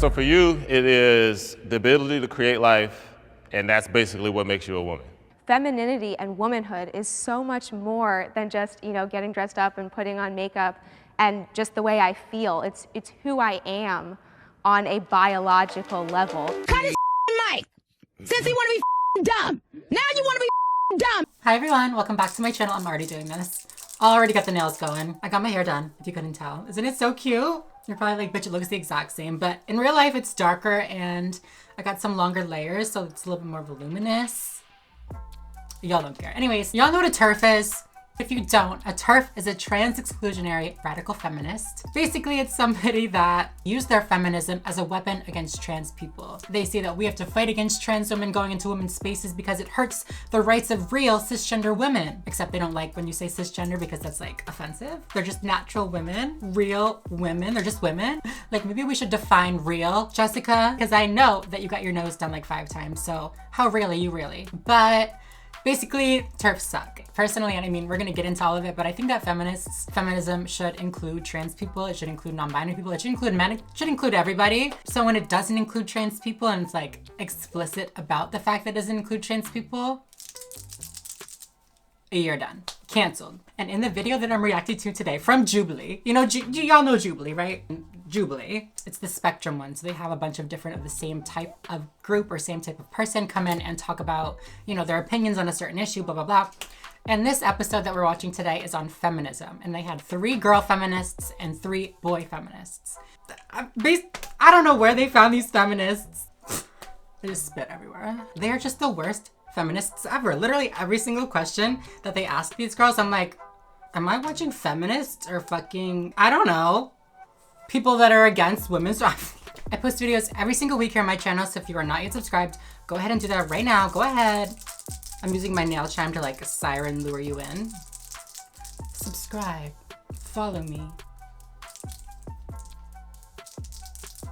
So for you, it is the ability to create life, and that's basically what makes you a woman. Femininity and womanhood is so much more than just, getting dressed up and putting on makeup and just the way I feel. It's who I am on a biological level. Cut his mic! Since he want to be dumb, now you want to be dumb! Hi everyone, welcome back to my channel. I'm already doing this. I already got the nails going. I got my hair done, if you couldn't tell. Isn't it so cute? You're probably like, bitch, it looks the exact same, but in real life it's darker and I got some longer layers, so it's a little bit more voluminous. Y'all don't care. Anyways, y'all know what a TERF is? If you don't, a TERF is a trans exclusionary radical feminist. Basically, it's somebody that used their feminism as a weapon against trans people. They say that we have to fight against trans women going into women's spaces because it hurts the rights of real cisgender women. Except they don't like when you say cisgender because that's like offensive. They're just natural women, real women. They're just women. Like maybe we should define real, Jessica, because I know that you got your nose done like 5 times. So how real are you really? But basically, TERFs suck. Personally, and I mean, we're gonna get into all of it, but I think that feminism should include trans people, it should include non-binary people, it should include men, it should include everybody. So when it doesn't include trans people and it's like explicit about the fact that it doesn't include trans people, you're done. Canceled. And in the video that I'm reacting to today from Jubilee, y'all know Jubilee, right? Jubilee, it's the spectrum one. So they have a bunch of different of the same type of group or same type of person come in and talk about, their opinions on a certain issue, blah, blah, blah. And this episode that we're watching today is on feminism. And they had 3 girl feminists and 3 boy feminists. I don't know where they found these feminists. They just spit everywhere. They're just the worst feminists ever. Literally every single question that they ask these girls, I'm like, am I watching feminists or fucking, I don't know, people that are against women's rights? I post videos every single week here on my channel, so if you are not yet subscribed, go ahead and do that right now. Go ahead. I'm using my nail chime to like siren lure you in. Subscribe. Follow me.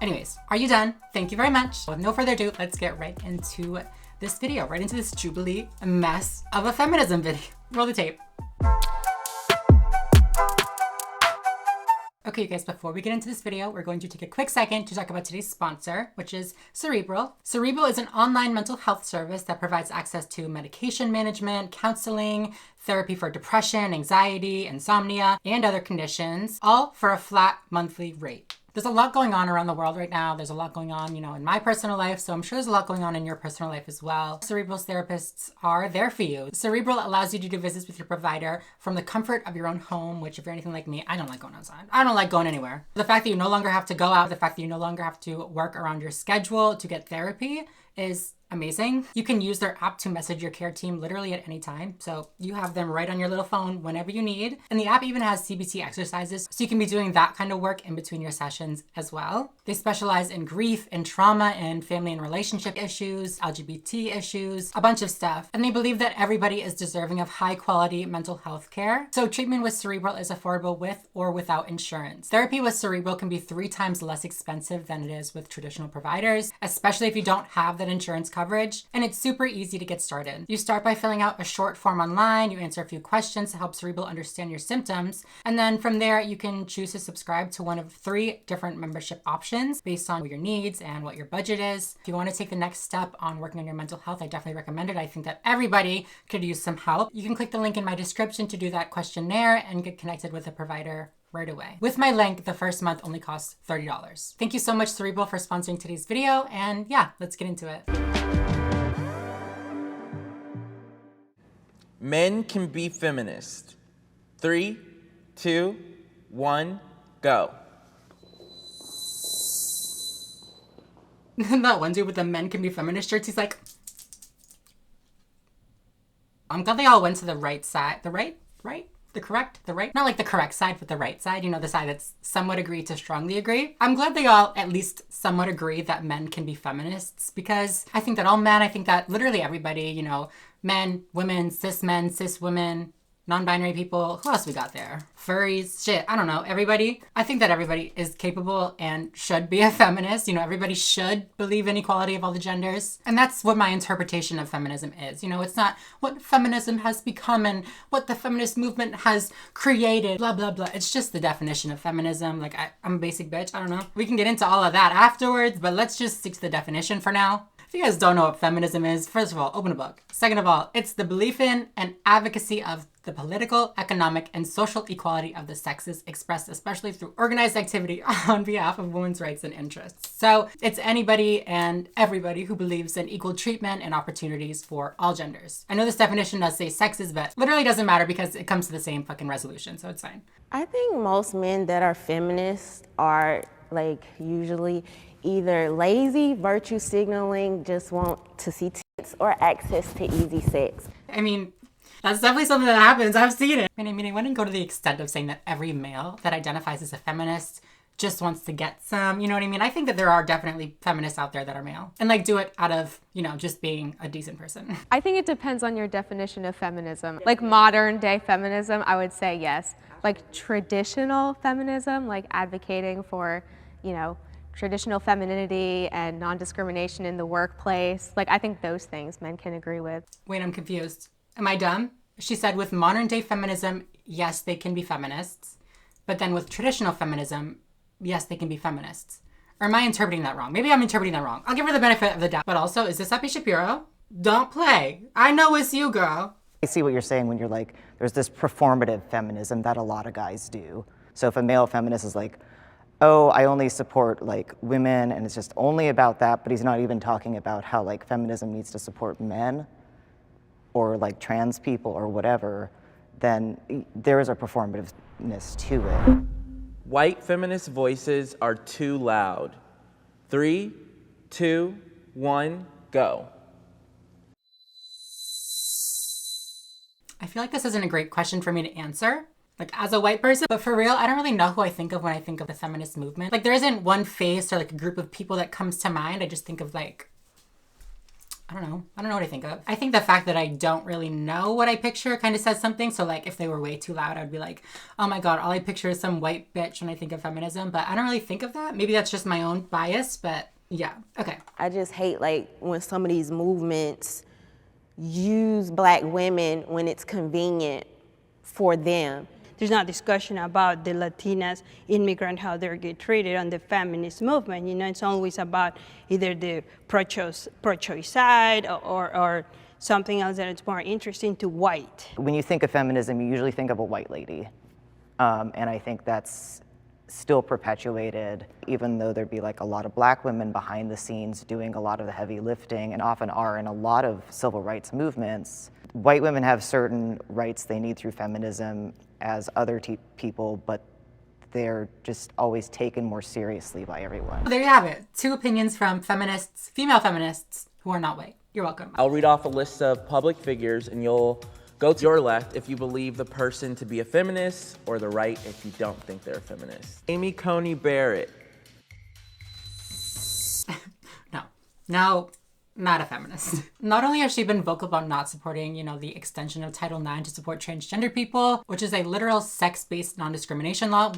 Anyways, are you done? Thank you very much. With no further ado, let's get right into this video, right into this Jubilee mess of a feminism video. Roll the tape. Okay, you guys, before we get into this video, we're going to take a quick second to talk about today's sponsor, which is Cerebral. Cerebral is an online mental health service that provides access to medication management, counseling, therapy for depression, anxiety, insomnia, and other conditions, all for a flat monthly rate. There's a lot going on around the world right now. There's a lot going on, in my personal life, so I'm sure there's a lot going on in your personal life as well. Cerebral's therapists are there for you. Cerebral allows you to do visits with your provider from the comfort of your own home, which if you're anything like me, I don't like going outside. I don't like going anywhere. The fact that you no longer have to go out, the fact that you no longer have to work around your schedule to get therapy is amazing. You can use their app to message your care team literally at any time. So you have them right on your little phone whenever you need. And the app even has CBT exercises. So you can be doing that kind of work in between your sessions as well. They specialize in grief and trauma and family and relationship issues, LGBT issues, a bunch of stuff. And they believe that everybody is deserving of high quality mental health care. So treatment with Cerebral is affordable with or without insurance. Therapy with Cerebral can be 3 times less expensive than it is with traditional providers, especially if you don't have that insurance coverage, and it's super easy to get started. You start by filling out a short form online, you answer a few questions to help Cerebral understand your symptoms, and then from there you can choose to subscribe to one of 3 different membership options based on your needs and what your budget is. If you want to take the next step on working on your mental health, I definitely recommend it. I think that everybody could use some help. You can click the link in my description to do that questionnaire and get connected with a provider right away. With my link, the first month only costs $30. Thank you so much, Cerebral, for sponsoring today's video, and yeah, let's get into it. Men can be feminist. 3, 2, 1, go. That one dude with the men can be feminist shirts, he's like, I'm glad they all went to the right side. The right? Not like the correct side, but the right side, the side that's somewhat agreed to strongly agree. I'm glad they all at least somewhat agree that men can be feminists, because I think that all men, I think that literally everybody, men, women, cis women, non-binary people. Who else we got there? Furries, shit, I don't know, everybody. I think that everybody is capable and should be a feminist. You know, everybody should believe in equality of all the genders. And that's what my interpretation of feminism is. You know, it's not what feminism has become and what the feminist movement has created, blah, blah, blah. It's just the definition of feminism. Like, I'm a basic bitch, I don't know. We can get into all of that afterwards, but let's just stick to the definition for now. If you guys don't know what feminism is, first of all, open a book. Second of all, it's the belief in and advocacy of the political, economic, and social equality of the sexes expressed especially through organized activity on behalf of women's rights and interests. So it's anybody and everybody who believes in equal treatment and opportunities for all genders. I know this definition does say sexes, but literally doesn't matter because it comes to the same fucking resolution, so it's fine. I think most men that are feminists are like usually either lazy, virtue signaling, just want to see tits, or access to easy sex. I mean, that's definitely something that happens. I've seen it. I mean, I wouldn't go to the extent of saying that every male that identifies as a feminist just wants to get some, you know what I mean? I think that there are definitely feminists out there that are male and like do it out of, you know, just being a decent person. I think it depends on your definition of feminism. Like modern day feminism, I would say yes. Like traditional feminism, like advocating for, you know, traditional femininity and non-discrimination in the workplace. Like, I think those things men can agree with. Wait, I'm confused. Am I dumb? She said with modern day feminism, yes, they can be feminists. But then with traditional feminism, yes, they can be feminists. Or am I interpreting that wrong? Maybe I'm interpreting that wrong. I'll give her the benefit of the doubt. But also, is this Epi Shapiro? Don't play. I know it's you, girl. I see what you're saying when you're like, there's this performative feminism that a lot of guys do. So if a male feminist is like, oh, I only support like women and it's just only about that, but he's not even talking about how like feminism needs to support men or like trans people or whatever, then there is a performativeness to it. White feminist voices are too loud. 3, 2, 1, go. I feel like this isn't a great question for me to answer, like as a white person, but for real, I don't really know who I think of when I think of the feminist movement. Like there isn't one face or like a group of people that comes to mind. I just think of like, I don't know what I think of. I think the fact that I don't really know what I picture kind of says something. So like if they were way too loud, I'd be like, oh my God, all I picture is some white bitch when I think of feminism, but I don't really think of that. Maybe that's just my own bias, but yeah, okay. I just hate like when some of these movements use Black women when it's convenient for them. There's not discussion about the Latinas immigrant, how they get treated on the feminist movement. You know, it's always about either the pro-choice side or something else that is more interesting to white. When you think of feminism, you usually think of a white lady. And I think that's still perpetuated, even though there'd be like a lot of Black women behind the scenes doing a lot of the heavy lifting and often are in a lot of civil rights movements. White women have certain rights they need through feminism as other people, but they're just always taken more seriously by everyone. There you have it. 2 opinions from feminists, female feminists who are not white. You're welcome. I'll read off a list of public figures and you'll go to your left if you believe the person to be a feminist, or the right if you don't think they're a feminist. Amy Coney Barrett. No, not a feminist. Not only has she been vocal about not supporting, you know, the extension of Title IX to support transgender people, which is a literal sex-based non-discrimination law,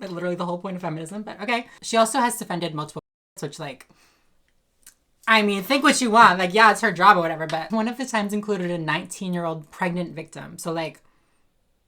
literally the whole point of feminism, but okay. She also has defended multiple, which like, I mean, think what you want. Like, yeah, it's her job or whatever, but one of the times included a 19-year-old pregnant victim. So like,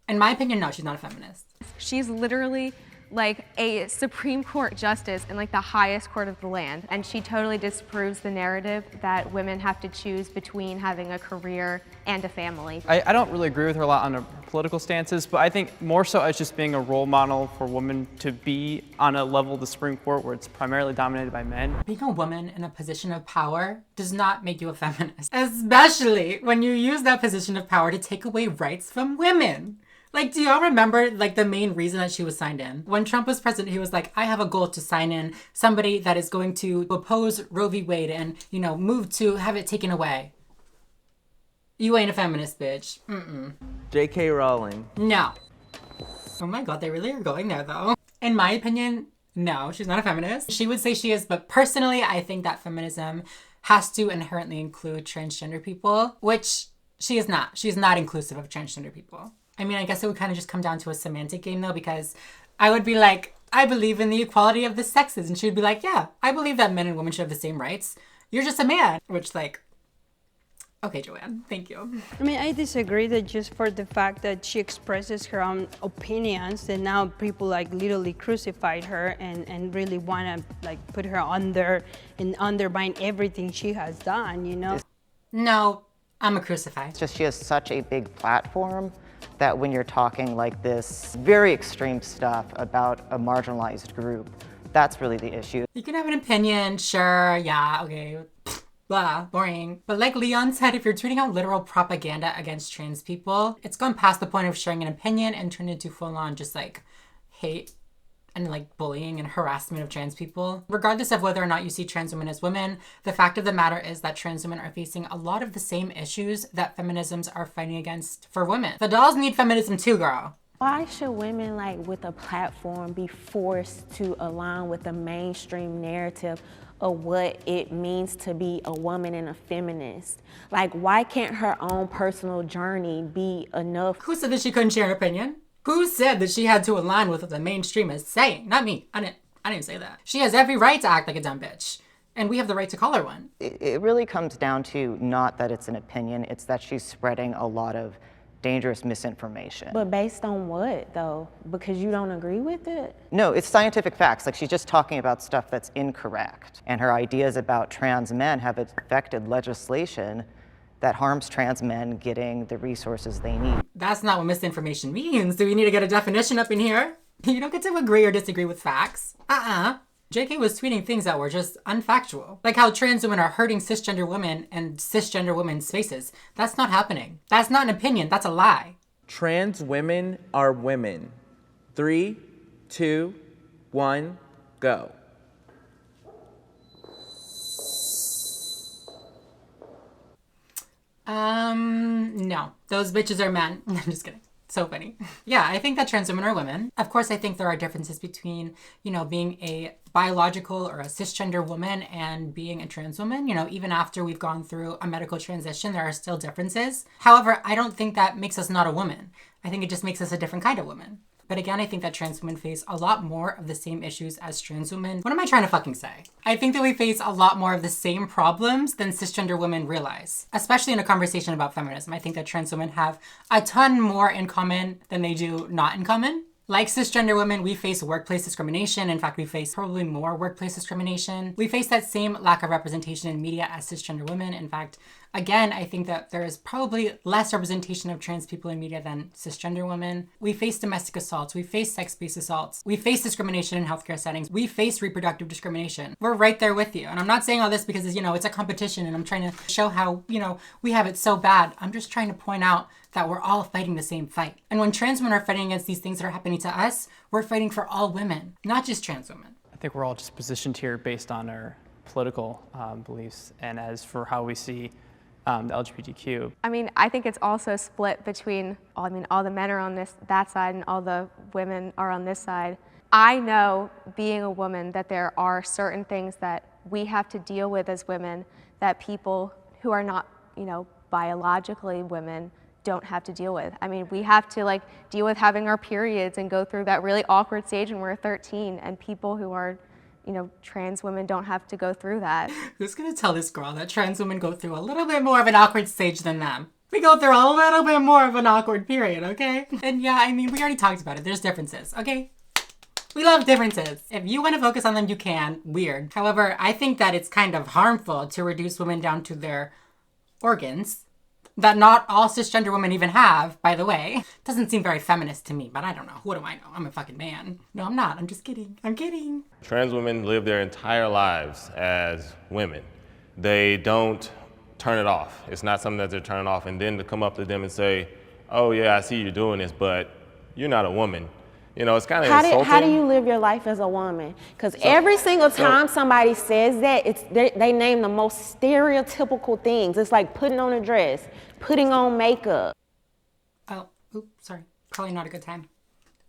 in my opinion, no, she's not a feminist. She's literally like a Supreme Court justice in like the highest court of the land. And she totally disproves the narrative that women have to choose between having a career and a family. I don't really agree with her a lot on her political stances, but I think more so as just being a role model for women to be on a level of the Supreme Court where it's primarily dominated by men. Being a woman in a position of power does not make you a feminist, especially when you use that position of power to take away rights from women. Like, do y'all remember, like, the main reason that she was signed in? When Trump was president, he was like, I have a goal to sign in somebody that is going to oppose Roe v. Wade and, you know, move to have it taken away. You ain't a feminist, bitch. Mm-mm. J.K. Rowling. No. Oh my God, they really are going there, though. In my opinion, no, she's not a feminist. She would say she is, but personally, I think that feminism has to inherently include transgender people, which She is not. She's not inclusive of transgender people. I mean, I guess it would kind of just come down to a semantic game though, because I would be like, I believe in the equality of the sexes. And she would be like, yeah, I believe that men and women should have the same rights. You're just a man. Which like, okay, Joanne, thank you. I mean, I disagree that just for the fact that she expresses her own opinions, that now people like literally crucified her and really want to like put her under and undermine everything she has done, you know? No, I'm a crucified. It's just she has such a big platform that when you're talking like this very extreme stuff about a marginalized group, that's really the issue. You can have an opinion, sure, yeah, okay. Blah, boring. But like Leon said, if you're tweeting out literal propaganda against trans people, it's gone past the point of sharing an opinion and turned into full-on just like hate and like bullying and harassment of trans people. Regardless of whether or not you see trans women as women, the fact of the matter is that trans women are facing a lot of the same issues that feminisms are fighting against for women. The dolls need feminism too, girl. Why should women like with a platform be forced to align with the mainstream narrative of what it means to be a woman and a feminist? Like, why can't her own personal journey be enough? Who said that she couldn't share her opinion? Who said that she had to align with what the mainstream is saying? Not me. I didn't say that. She has every right to act like a dumb bitch. And we have the right to call her one. It really comes down to not that it's an opinion, it's that she's spreading a lot of dangerous misinformation. But based on what though? Because you don't agree with it? No, it's scientific facts. Like, she's just talking about stuff that's incorrect. And her ideas about trans men have affected legislation that harms trans men getting the resources they need. That's not what misinformation means. Do we need to get a definition up in here? You don't get to agree or disagree with facts. JK was tweeting things that were just unfactual. Like how trans women are hurting cisgender women and cisgender women's spaces. That's not happening. That's not an opinion, that's a lie. Trans women are women. 3, 2, 1, go. No. Those bitches are men. I'm just kidding. So funny. Yeah, I think that trans women are women. Of course, I think there are differences between, you know, being a biological or a cisgender woman and being a trans woman. You know, even after we've gone through a medical transition, there are still differences. However, I don't think that makes us not a woman. I think it just makes us a different kind of woman. But again, I think that trans women face a lot more of the same issues as trans women. What am I trying to fucking say? I think that we face a lot more of the same problems than cisgender women realize, especially in a conversation about feminism. I think that trans women have a ton more in common than they do not in common. Like cisgender women, we face workplace discrimination. In fact, we face probably more workplace discrimination. We face that same lack of representation in media as cisgender women. In fact, again, I think that there is probably less representation of trans people in media than cisgender women. We face domestic assaults. We face sex-based assaults. We face discrimination in healthcare settings. We face reproductive discrimination. We're right there with you. And I'm not saying all this because, you know, it's a competition and I'm trying to show how, you know, we have it so bad. I'm just trying to point out that we're all fighting the same fight. And when trans women are fighting against these things that are happening to us, we're fighting for all women, not just trans women. I think we're all just positioned here based on our political beliefs and as for how we see the LGBTQ. I mean, I think it's also split between, all the men are on that side and all the women are on this side. I know, being a woman, that there are certain things that we have to deal with as women that people who are not, you know, biologically women don't have to deal with. I mean, we have to like deal with having our periods and go through that really awkward stage when we're 13, and people who are, you know, trans women don't have to go through that. Who's gonna tell this girl that trans women go through a little bit more of an awkward stage than them? We go through a little bit more of an awkward period, okay? And yeah, I mean, we already talked about it. There's differences, okay? We love differences. If you want to focus on them, you can. Weird. However, I think that it's kind of harmful to reduce women down to their organs that not all cisgender women even have, by the way. Doesn't seem very feminist to me, but I don't know. What do I know? I'm a fucking man. No, I'm not. I'm just kidding. I'm kidding. Trans women live their entire lives as women. They don't turn it off. It's not something that they're turning off, and then to come up to them and say, oh yeah, I see you doing this, but you're not a woman. You know, it's kind of insulting. How do you live your life as a woman? Because every single time somebody says that, they name the most stereotypical things. It's like putting on a dress, putting on makeup. Oh, oops, sorry. Probably not a good time.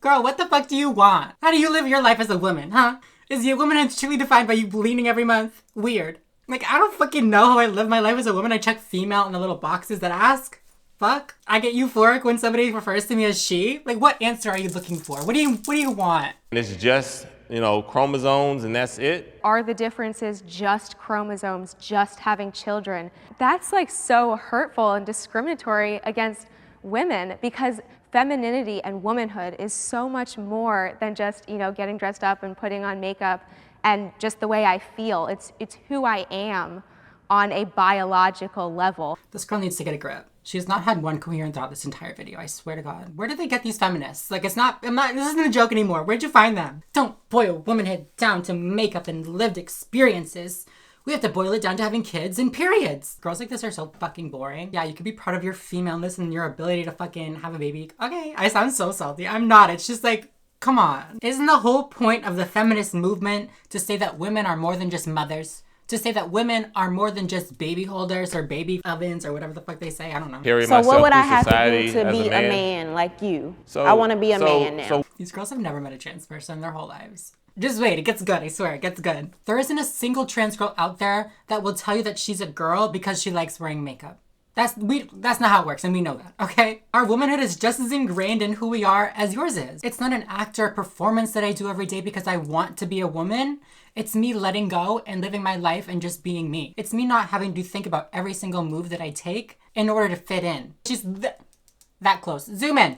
Girl, what the fuck do you want? How do you live your life as a woman, huh? Is your womanhood truly defined by you bleeding every month? Weird. Like, I don't fucking know how I live my life as a woman. I check female in the little boxes that ask. fuck? I get euphoric when somebody refers to me as she. Like, what answer are you looking for? What do you want? And it's just, you know, chromosomes and that's it. Are the differences just chromosomes, just having children? That's like so hurtful and discriminatory against women, because femininity and womanhood is so much more than just, you know, getting dressed up and putting on makeup and just the way I feel. It's who I am on a biological level. This girl needs to get a grip. She has not had one coherent thought this entire video, I swear to God. Where did they get these feminists? Like, this isn't a joke anymore. Where'd you find them? Don't boil womanhood down to makeup and lived experiences. We have to boil it down to having kids and periods. Girls like this are so fucking boring. Yeah, you could be proud of your femaleness and your ability to fucking have a baby. Okay, I sound so salty. I'm not. It's just like, come on. Isn't the whole point of the feminist movement to say that women are more than just mothers? To say that women are more than just baby holders or baby ovens or whatever the fuck they say? I don't know. So what would I have to do to be a man like you? I want to be a man now. These girls have never met a trans person in their whole lives. Just wait, it gets good, I swear, it gets good. There isn't a single trans girl out there that will tell you that she's a girl because she likes wearing makeup. That's not how it works, and we know that, okay? Our womanhood is just as ingrained in who we are as yours is. It's not an act or a performance that I do every day because I want to be a woman. It's me letting go and living my life and just being me. It's me not having to think about every single move that I take in order to fit in. She's that close. Zoom in.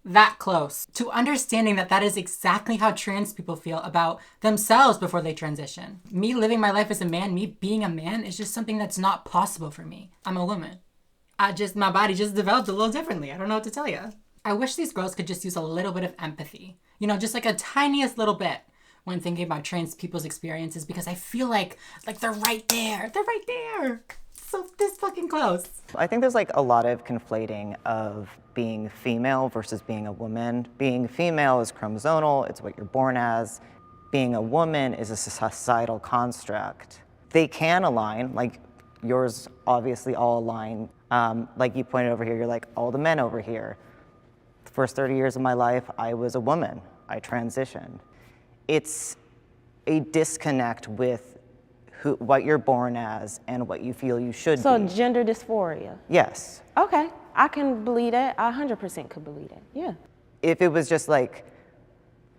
That close to understanding that that is exactly how trans people feel about themselves before they transition. Me living my life as a man, me being a man, is just something that's not possible for me. I'm a woman. My body just developed a little differently. I don't know what to tell you. I wish these girls could just use a little bit of empathy. You know, just like a tiniest little bit when thinking about trans people's experiences, because I feel like they're right there. They're right there. So this fucking close. I think there's like a lot of conflating of being female versus being a woman. Being female is chromosomal, it's what you're born as. Being a woman is a societal construct. They can align, like yours obviously all align. Like you pointed over here, you're like, all the men over here. The first 30 years of my life, I was a woman. I transitioned. It's a disconnect with what you're born as and what you feel you should be. So gender dysphoria? Yes. Okay, I can believe that. I 100% could believe that, yeah. If it was just like,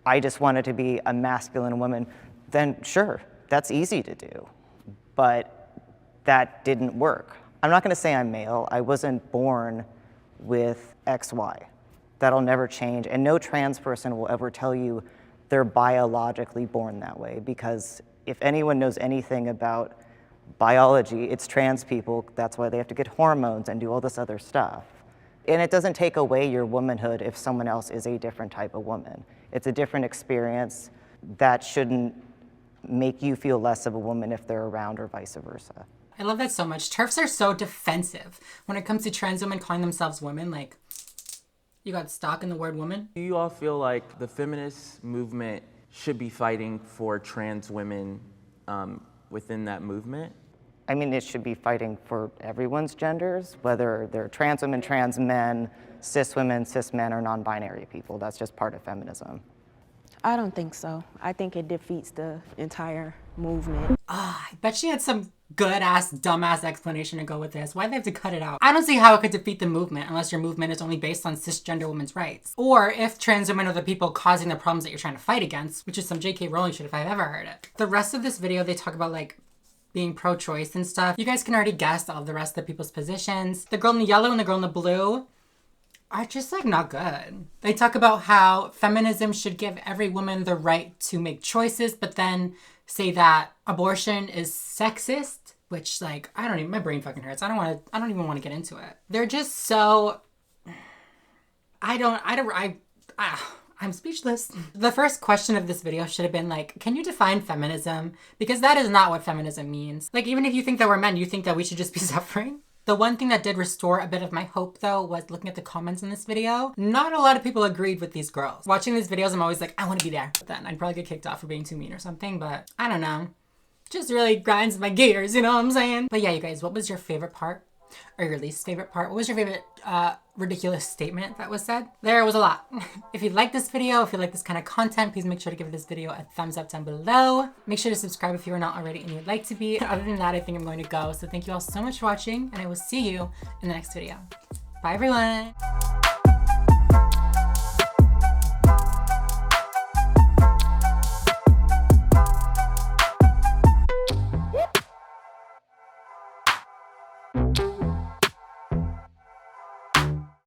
I just wanted to be a masculine woman, then sure, that's easy to do. But that didn't work. I'm not gonna say I'm male. I wasn't born with XY. That'll never change, and no trans person will ever tell you they're biologically born that way, because if anyone knows anything about biology, it's trans people. That's why they have to get hormones and do all this other stuff. And it doesn't take away your womanhood if someone else is a different type of woman. It's a different experience that shouldn't make you feel less of a woman if they're around, or vice versa. I love that so much. TERFs are so defensive when it comes to trans women calling themselves women. Like, you got stock in the word woman? Do you all feel like the feminist movement should be fighting for trans women within that movement? I mean, it should be fighting for everyone's genders, whether they're trans women, trans men, cis women, cis men, or non-binary people. That's just part of feminism. I don't think so. I think it defeats the entire movement. I bet she had some good-ass, dumbass explanation to go with this. Why'd they have to cut it out? I don't see how it could defeat the movement unless your movement is only based on cisgender women's rights. Or if trans women are the people causing the problems that you're trying to fight against, which is some J.K. Rowling shit if I've ever heard it. The rest of this video, they talk about like being pro-choice and stuff. You guys can already guess all the rest of the people's positions. The girl in the yellow and the girl in the blue are just like not good. They talk about how feminism should give every woman the right to make choices, but then say that abortion is sexist, which like, I don't even, my brain fucking hurts. I don't even want to get into it. They're just so, I'm speechless. The first question of this video should have been like, can you define feminism? Because that is not what feminism means. Like, even if you think that we're men, you think that we should just be suffering? The one thing that did restore a bit of my hope though was looking at the comments in this video. Not a lot of people agreed with these girls. Watching these videos, I'm always like, I want to be there. But then I'd probably get kicked off for being too mean or something, but I don't know. Just really grinds my gears, you know what I'm saying? But yeah, you guys, what was your favorite part? Or your least favorite part? What was your favorite ridiculous statement that was said? There was a lot. If you like this video, if you like this kind of content, please make sure to give this video a thumbs up down below. Make sure to subscribe if you are not already and you'd like to be. Other than that, I think I'm going to go. So thank you all so much for watching, and I will see you in the next video. Bye, everyone.